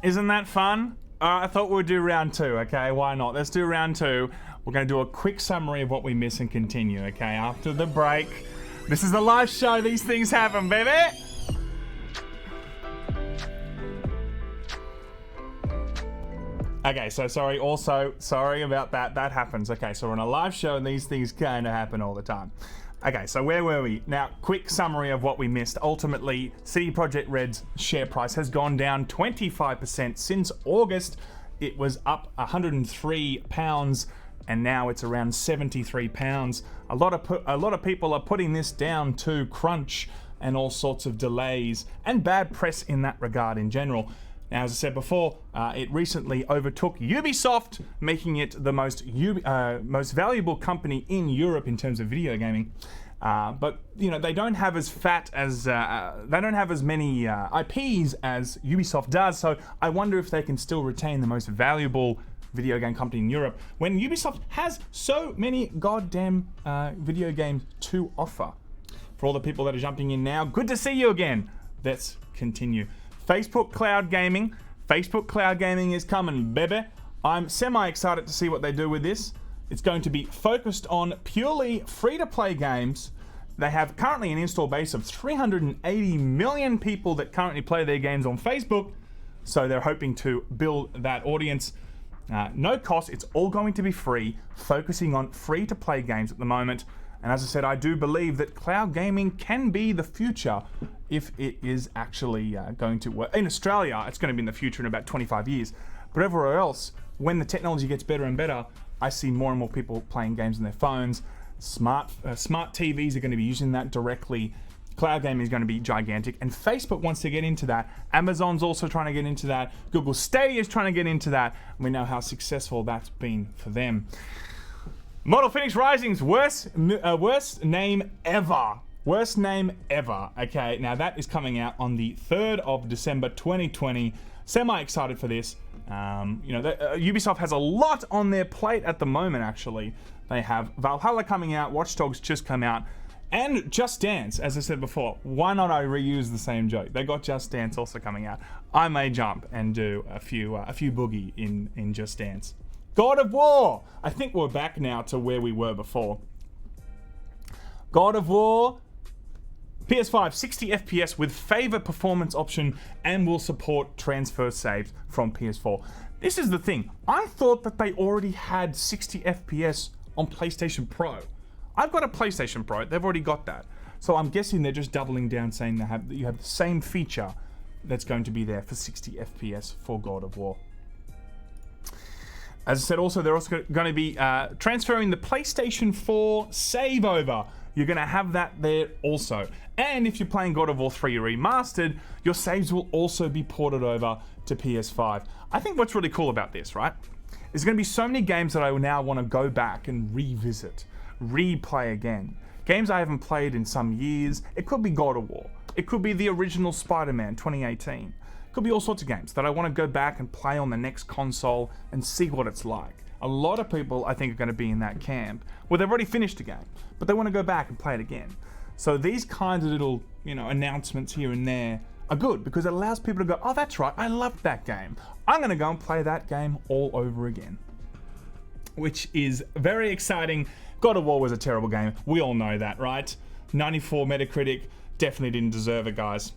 Isn't that fun? I thought we'd do round two, okay? Why not? Let's do round two. We're going to do a quick summary of what we miss and continue, okay? After the break. This is a live show. These things happen, baby. Okay, so sorry. Also, sorry about that. That happens. Okay, so we're on a live show and these things kind of happen all the time. Okay, so where were we? Now, quick summary of what we missed. Ultimately, CD Projekt Red's share price has gone down 25% since August. It was up £103, and now it's around £73. A lot of people are putting this down to crunch and all sorts of delays and bad press in that regard in general. Now, as I said before, it recently overtook Ubisoft, making it the most valuable company in Europe in terms of video gaming. But you know, they don't have as many IPs as Ubisoft does. So I wonder if they can still retain the most valuable video game company in Europe when Ubisoft has so many goddamn video games to offer. For all the people that are jumping in now, good to see you again. Let's continue. Facebook Cloud Gaming. Facebook Cloud Gaming is coming, baby. I'm semi-excited to see what they do with this. It's going to be focused on purely free-to-play games. They have currently an install base of 380 million people that currently play their games on Facebook. So they're hoping to build that audience. No cost, it's all going to be free, focusing on free-to-play games at the moment. And as I said, I do believe that cloud gaming can be the future if it is actually going to work. In Australia, it's going to be in the future in about 25 years. But everywhere else, when the technology gets better and better, I see more and more people playing games on their phones. Smart TVs are going to be using that directly. Cloud gaming is going to be gigantic. And Facebook wants to get into that. Amazon's also trying to get into that. Google Stadia is trying to get into that. And we know how successful that's been for them. Model Phoenix Rising's worst name ever. Worst name ever. Okay, now that is coming out on the 3rd of December 2020. Semi-excited for this. Ubisoft has a lot on their plate at the moment, actually. They have Valhalla coming out, Watch Dogs just come out, and Just Dance, as I said before. Why not I reuse the same joke? They got Just Dance also coming out. I may jump and do a few boogie in Just Dance. God of War! I think we're back now to where we were before. God of War, PS5, 60 FPS with favor performance option and will support transfer saves from PS4. This is the thing. I thought that they already had 60 FPS on PlayStation Pro. I've got a PlayStation Pro. They've already got that. So I'm guessing they're just doubling down, saying that you have the same feature that's going to be there for 60 FPS for God of War. As I said, also, they're also going to be transferring the PlayStation 4 save over. You're going to have that there also. And if you're playing God of War 3 Remastered, your saves will also be ported over to PS5. I think what's really cool about this, right, is going to be so many games that I now want to go back and revisit, replay again. Games I haven't played in some years. It could be God of War. It could be the original Spider-Man 2018. Could be all sorts of games that I want to go back and play on the next console and see what it's like. A lot of people, I think, are going to be in that camp where they've already finished a game, but they want to go back and play it again. So these kinds of little, announcements here and there are good because it allows people to go, oh, that's right, I loved that game. I'm going to go and play that game all over again, which is very exciting. God of War was a terrible game. We all know that, right? 94 Metacritic, definitely didn't deserve it, guys.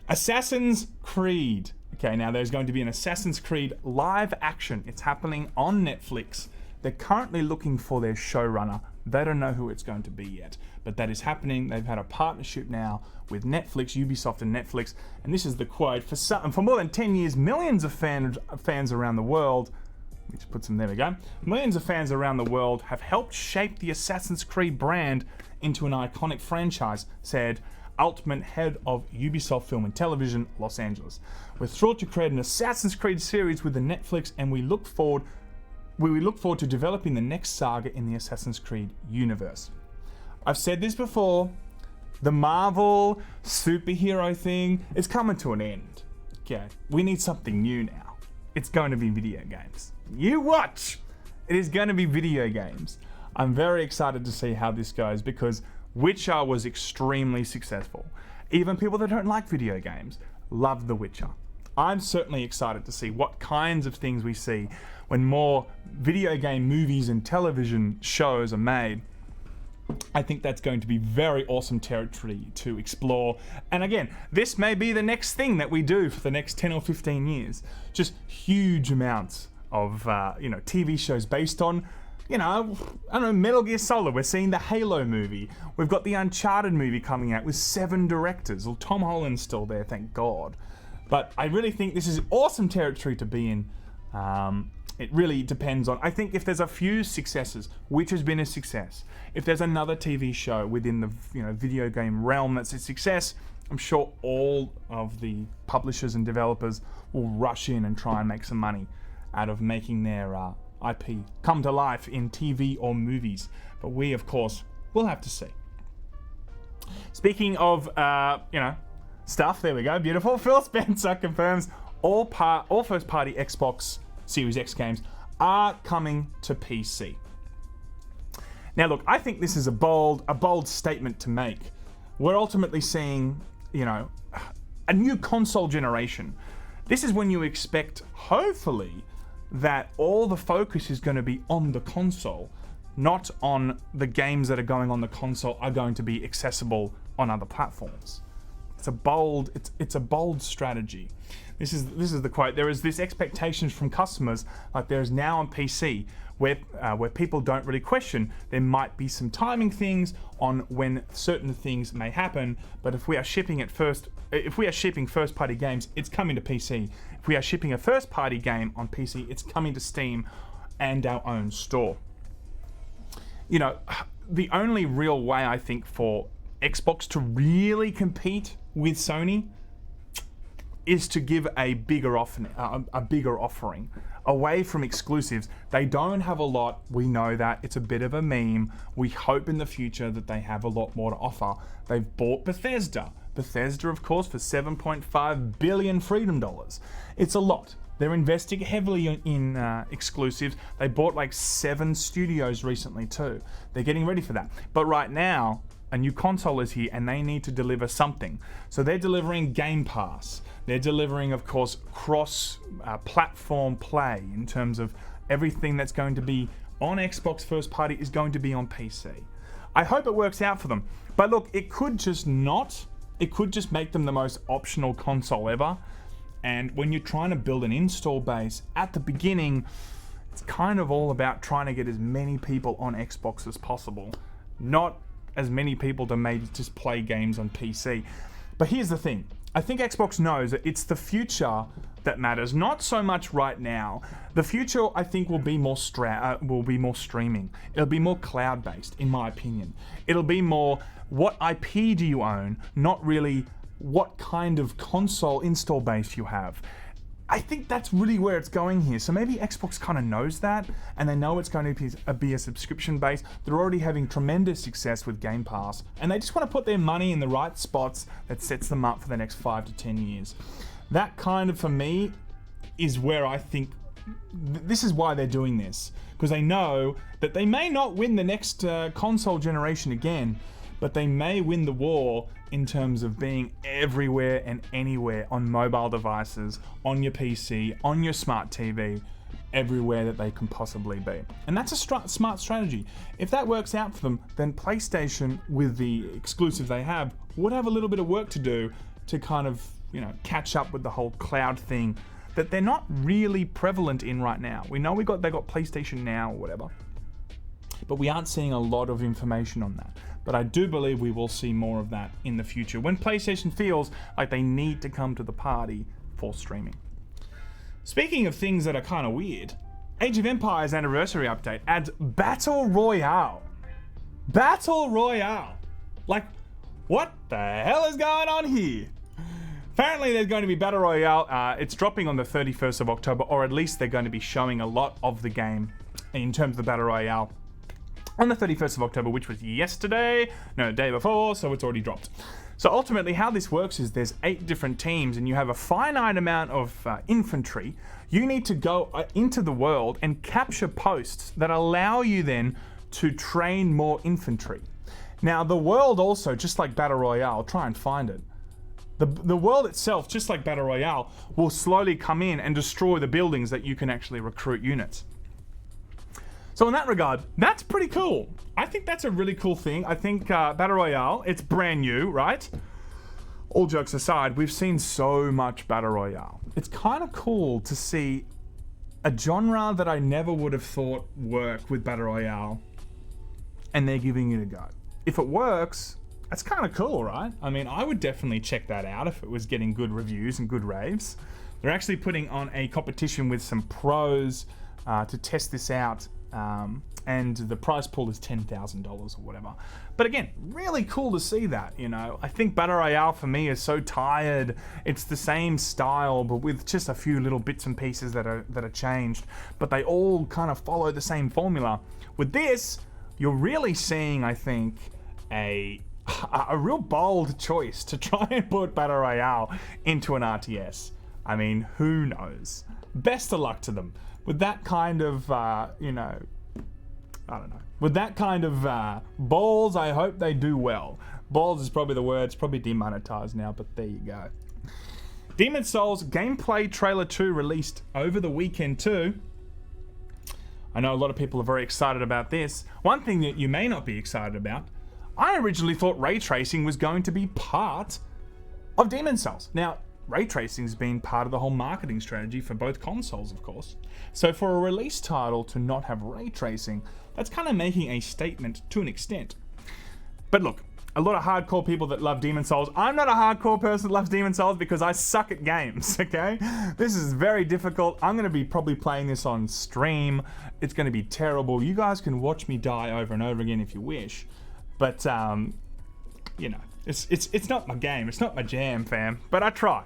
Assassin's Creed. Okay, now there's going to be an Assassin's Creed live action. It's happening on Netflix. They're currently looking for their showrunner. They don't know who it's going to be yet, but that is happening. They've had a partnership now with Netflix, Ubisoft and Netflix, and this is the quote. For more than 10 years, millions of fans around the world, which puts them, there we go, millions of fans around the world have helped shape the Assassin's Creed brand into an iconic franchise, said Altman, head of Ubisoft Film and Television, Los Angeles. We're thrilled to create an Assassin's Creed series with the Netflix, and we look forward to developing the next saga in the Assassin's Creed universe. I've said this before, the Marvel superhero thing is coming to an end. Okay, we need something new now. It's going to be video games. You watch! It is going to be video games. I'm very excited to see how this goes because Witcher was extremely successful. Even people that don't like video games love The Witcher. I'm certainly excited to see what kinds of things we see when more video game movies and television shows are made. I think that's going to be very awesome territory to explore. And again, this may be the next thing that we do for the next 10 or 15 years. Just huge amounts of TV shows based on, I don't know, Metal Gear Solid. We're seeing the Halo movie. We've got the Uncharted movie coming out with 7 directors. Well, Tom Holland's still there, thank God. But I really think this is awesome territory to be in. It really depends on, I think if there's a few successes, which has been a success, if there's another TV show within the video game realm that's a success, I'm sure all of the publishers and developers will rush in and try and make some money out of making their IP come to life in TV or movies. But we, of course, will have to see. Speaking of, stuff, there we go, beautiful. Phil Spencer confirms all first-party Xbox Series X games are coming to PC. Now look, I think this is a bold statement to make. We're ultimately seeing, a new console generation. This is when you expect, hopefully, that all the focus is going to be on the console, not on the games that are going on the console are going to be accessible on other platforms. It's a bold strategy. This is the quote. There is this expectation from customers, like there is now on PC, where people don't really question. There might be some timing things on when certain things may happen, but if we are shipping first-party games, it's coming to PC. If we are shipping a first-party game on PC, it's coming to Steam and our own store. The only real way I think for Xbox to really compete with Sony is to give a bigger offering away from exclusives. They don't have a lot. We know that. It's a bit of a meme. We hope in the future that they have a lot more to offer. They've bought Bethesda. Bethesda, of course, for $7.5 billion freedom dollars. It's a lot. They're investing heavily in exclusives. They bought like 7 studios recently too. They're getting ready for that. But right now, a new console is here and they need to deliver something. So they're delivering Game Pass. They're delivering, of course, cross-platform play in terms of everything that's going to be on Xbox first party is going to be on PC. I hope it works out for them. But look, it could just not. It could just make them the most optional console ever. And when you're trying to build an install base at the beginning, it's kind of all about trying to get as many people on Xbox as possible. Not as many people to maybe just play games on PC. But here's the thing. I think Xbox knows that it's the future that matters, not so much right now. The future, I think, will be more streaming. It'll be more cloud-based, in my opinion. It'll be more, what IP do you own, not really what kind of console install base you have. I think that's really where it's going here. So maybe Xbox kind of knows that, and they know it's going to be a subscription base. They're already having tremendous success with Game Pass, and they just want to put their money in the right spots that sets them up for the next 5 to 10 years. That kind of, for me, is where I think this is why they're doing this, because they know that they may not win the next console generation again, but they may win the war in terms of being everywhere and anywhere on mobile devices, on your PC, on your smart TV, everywhere that they can possibly be. And that's a smart strategy. If that works out for them, then PlayStation, with the exclusive they have, would have a little bit of work to do to kind of, catch up with the whole cloud thing that they're not really prevalent in right now. We know they got PlayStation Now or whatever, but we aren't seeing a lot of information on that. But I do believe we will see more of that in the future when PlayStation feels like they need to come to the party for streaming. Speaking of things that are kind of weird, Age of Empires anniversary update adds Battle Royale. Battle Royale. Like, what the hell is going on here? Apparently there's going to be Battle Royale. It's dropping on the 31st of October, or at least they're going to be showing a lot of the game in terms of the Battle Royale on the 31st of October, which was yesterday, no, the day before, so it's already dropped. So ultimately how this works is there's 8 different teams and you have a finite amount of infantry. You need to go into the world and capture posts that allow you then to train more infantry. Now the world also, just like Battle Royale, try and find it. The world itself, just like Battle Royale, will slowly come in and destroy the buildings that you can actually recruit units. So in that regard, that's pretty cool. I think that's a really cool thing. I think Battle Royale, it's brand new, right? All jokes aside, we've seen so much Battle Royale. It's kind of cool to see a genre that I never would have thought work with Battle Royale, and they're giving it a go. If it works, that's kind of cool, right? I mean, I would definitely check that out if it was getting good reviews and good raves. They're actually putting on a competition with some pros to test this out, and the prize pool is $10,000 or whatever. But again, really cool to see that, you know. I think Battle Royale for me is so tired. It's the same style, but with just a few little bits and pieces that are changed, but they all kind of follow the same formula. With this, you're really seeing, I think, a real bold choice to try and put Battle Royale into an RTS. I mean, who knows? Best of luck to them. With that kind of, you know, I don't know. With that kind of balls, I hope they do well. Balls is probably the word. It's probably demonetized now, but there you go. Demon's Souls gameplay trailer 2 released over the weekend too. I know a lot of people are very excited about this. One thing that you may not be excited about, I originally thought ray tracing was going to be part of Demon's Souls. Now, ray tracing has been part of the whole marketing strategy for both consoles, of course. So for a release title to not have ray tracing, that's kind of making a statement to an extent. But look, a lot of hardcore people that love Demon's Souls. I'm not a hardcore person that loves Demon's Souls because I suck at games, okay? This is very difficult. I'm going to be probably playing this on stream. It's going to be terrible. You guys can watch me die over and over again if you wish. But, you know, it's not my game. It's not my jam, fam. But I try.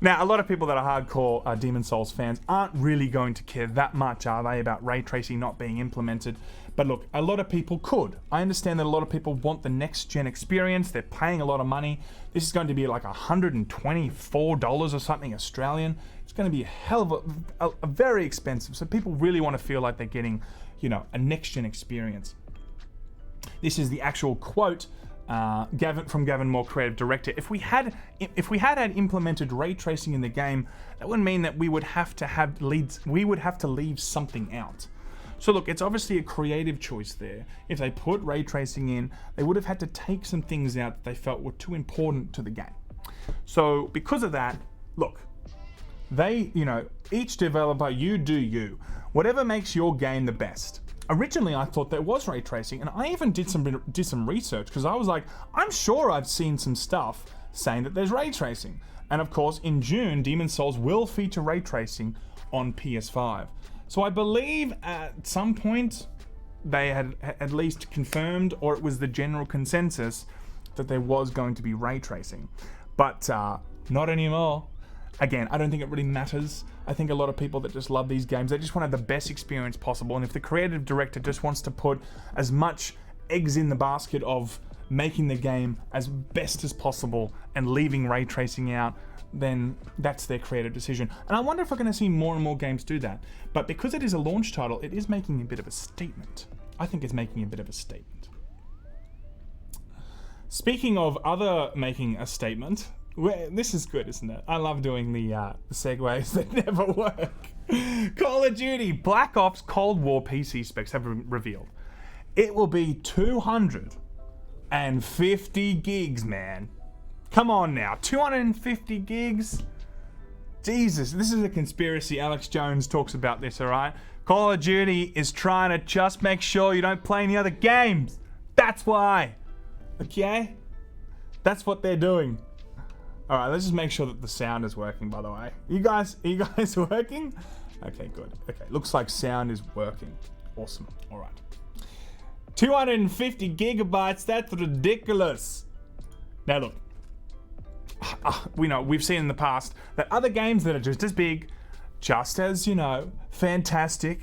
Now, a lot of people that are hardcore Demon's Souls fans aren't really going to care that much, are they, about ray tracing not being implemented? But look, a lot of people could. I understand that a lot of people want the next-gen experience. They're paying a lot of money. This is going to be like $124 or something Australian. It's going to be a hell of a very expensive. So people really want to feel like they're getting, you know, a next-gen experience. This is the actual quote from Gavin Moore, creative director. If we had implemented ray tracing in the game, that would mean that we would have to leave something out. So look, it's obviously a creative choice there. If they put ray tracing in, they would have had to take some things out that they felt were too important to the game. So because of that, look, they, you know, each developer, you do you. Whatever makes your game the best. Originally, I thought there was ray tracing, and I even did some research because I was like, I'm sure I've seen some stuff saying that there's ray tracing. And of course, in June, Demon's Souls will feature ray tracing on PS5. So I believe at some point they had at least confirmed, or it was the general consensus, that there was going to be ray tracing. But not anymore. Again, I don't think it really matters. I think a lot of people that just love these games, they just want to have the best experience possible. And if the creative director just wants to put as much eggs in the basket of making the game as best as possible and leaving ray tracing out, then that's their creative decision. And I wonder if we're going to see more and more games do that. But because it is a launch title, it is making a bit of a statement. I think it's making a bit of a statement. Speaking of other making a statement, this is good, isn't it? I love doing the segues that never work. Call of Duty Black Ops Cold War PC specs have been revealed. It will be 250 gigs, man. Come on now, 250 gigs? Jesus, this is a conspiracy. Alex Jones talks about this, alright? Call of Duty is trying to just make sure you don't play any other games. That's why. Okay? That's what they're doing. Alright, let's just make sure that the sound is working, by the way. Are you guys working? Okay, good. Okay, looks like sound is working. Awesome. Alright. 250 gigabytes, that's ridiculous. Now look, we've seen in the past that other games that are just as big, just as, you know, fantastic,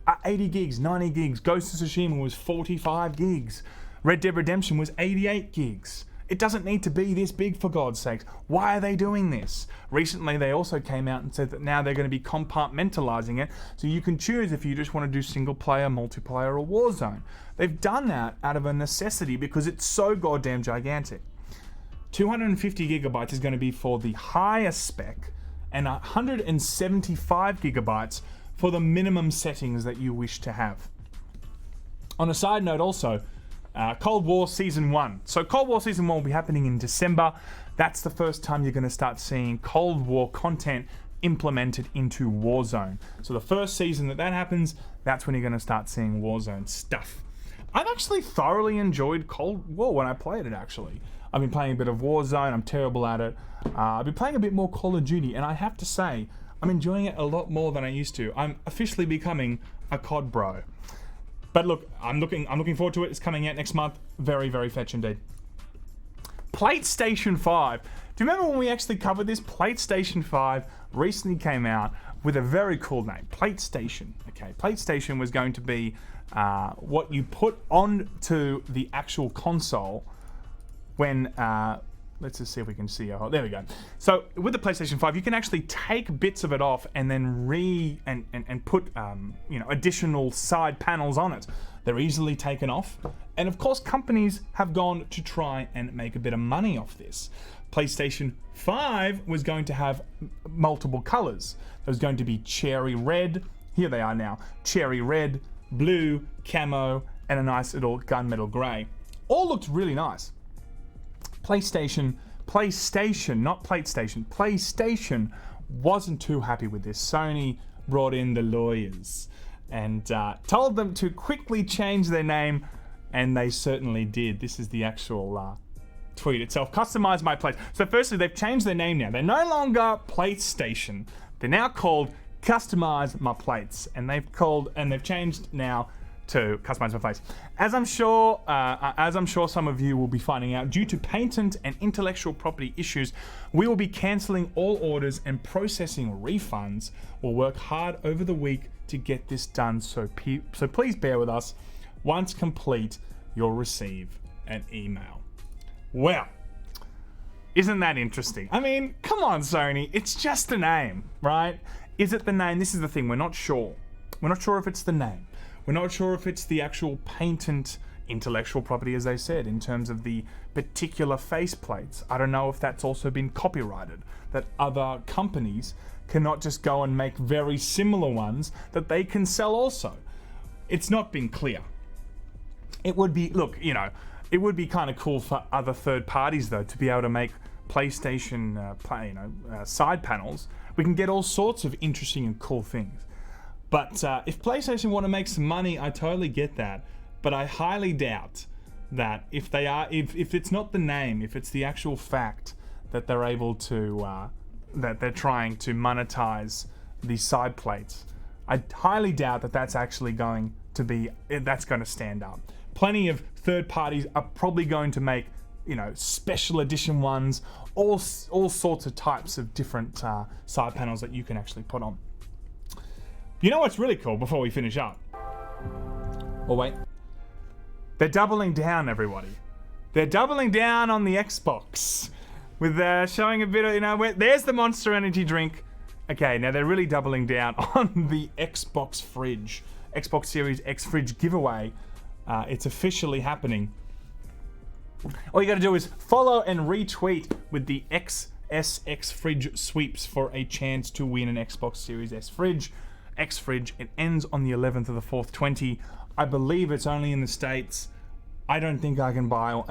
are 80 gigs, 90 gigs. Ghost of Tsushima was 45 gigs. Red Dead Redemption was 88 gigs. It doesn't need to be this big, for God's sake. Why are they doing this? Recently, they also came out and said that now they're going to be compartmentalizing it, so you can choose if you just want to do single player, multiplayer, or Warzone. They've done that out of a necessity because it's so goddamn gigantic. 250 gigabytes is going to be for the higher spec, and 175 gigabytes for the minimum settings that you wish to have. On a side note also, Cold War Season 1. So Cold War Season 1 will be happening in December. That's the first time you're going to start seeing Cold War content implemented into Warzone. So the first season that happens, that's when you're going to start seeing Warzone stuff. I've actually thoroughly enjoyed Cold War when I played it, actually. I've been playing a bit of Warzone, I'm terrible at it. I've been playing a bit more Call of Duty, and I have to say, I'm enjoying it a lot more than I used to. I'm officially becoming a COD bro. But look, I'm looking forward to it. It's coming out next month. Very, very fetch indeed. PlayStation 5. Do you remember when we actually covered this? PlayStation 5 recently came out with a very cool name, PlateStation. Okay, PlateStation was going to be what you put onto the actual console when, let's just see if we can see. Oh, there we go. So with the PlayStation 5, you can actually take bits of it off and then put additional side panels on it. They're easily taken off, and of course, companies have gone to try and make a bit of money off this. PlayStation 5 was going to have multiple colors. There was going to be cherry red. Here they are now: cherry red, blue, camo, and a nice little gunmetal gray. All looked really nice. PlayStation, not PlateStation, PlayStation wasn't too happy with this. Sony brought in the lawyers and told them to quickly change their name, and they certainly did. This is the actual tweet itself. Customize my plates. So firstly, they've changed their name now. They're no longer PlateStation. They're now called Customize My Plates, and they've changed now to Customize My Plates. As I'm sure some of you will be finding out, due to patent and intellectual property issues, we will be cancelling all orders and processing refunds. We'll work hard over the week to get this done, so please bear with us. Once complete, you'll receive an email. Well, isn't that interesting? I mean, come on, Sony, it's just a name, right? Is it the name? This is the thing, we're not sure. We're not sure if it's the name. We're not sure if it's the actual patent intellectual property, as they said, in terms of the particular faceplates. I don't know if that's also been copyrighted, that other companies cannot just go and make very similar ones that they can sell also. It's not been clear. It would be, look, it would be kind of cool for other third parties, though, to be able to make PlayStation side panels. We can get all sorts of interesting and cool things. But if PlayStation want to make some money, I totally get that. But I highly doubt that if it's not the name, if it's the actual fact that they're able to, that they're trying to monetize these side plates, I highly doubt that that's actually going to stand up. Plenty of third parties are probably going to make, special edition ones, all sorts of types of different side panels that you can actually put on. You know what's really cool before we finish up? Oh, wait. They're doubling down, everybody. They're doubling down on the Xbox with showing a bit of, there's the Monster Energy drink. Okay, now they're really doubling down on the Xbox fridge. Xbox Series X fridge giveaway. It's officially happening. All you gotta do is follow and retweet with the XSX fridge sweeps for a chance to win an Xbox Series S fridge. X fridge. It ends on the 11th of the 4th, 20. I believe it's only in the States. I don't think I can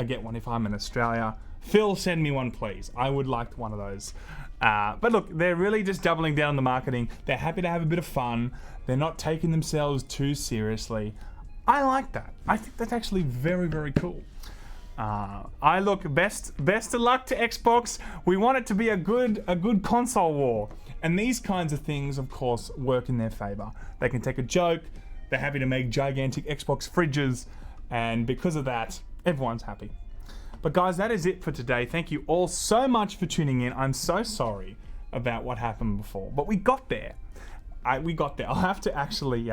get one if I'm in Australia. Phil, send me one, please. I would like one of those. But look, they're really just doubling down on the marketing. They're happy to have a bit of fun. They're not taking themselves too seriously. I like that. I think that's actually very, very cool. Best of luck to Xbox. We want it to be a good console war. And these kinds of things, of course, work in their favor. They can take a joke. They're happy to make gigantic Xbox fridges. And because of that, everyone's happy. But guys, that is it for today. Thank you all so much for tuning in. I'm so sorry about what happened before, but we got there. We got there. I'll have to actually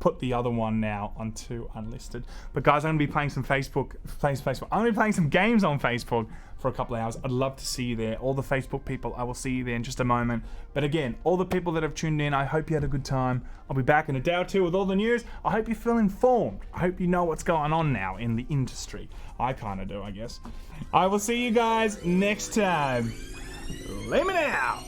put the other one now onto unlisted. But guys, I'm gonna be playing some Facebook. I'm gonna be playing some games on Facebook for a couple of hours. I'd love to see you there. All the Facebook people, I will see you there in just a moment. But again, all the people that have tuned in, I hope you had a good time. I'll be back in a day or two with all the news. I hope you feel informed. I hope you know what's going on now in the industry. I kind of do, I guess. I will see you guys next time. Let me now.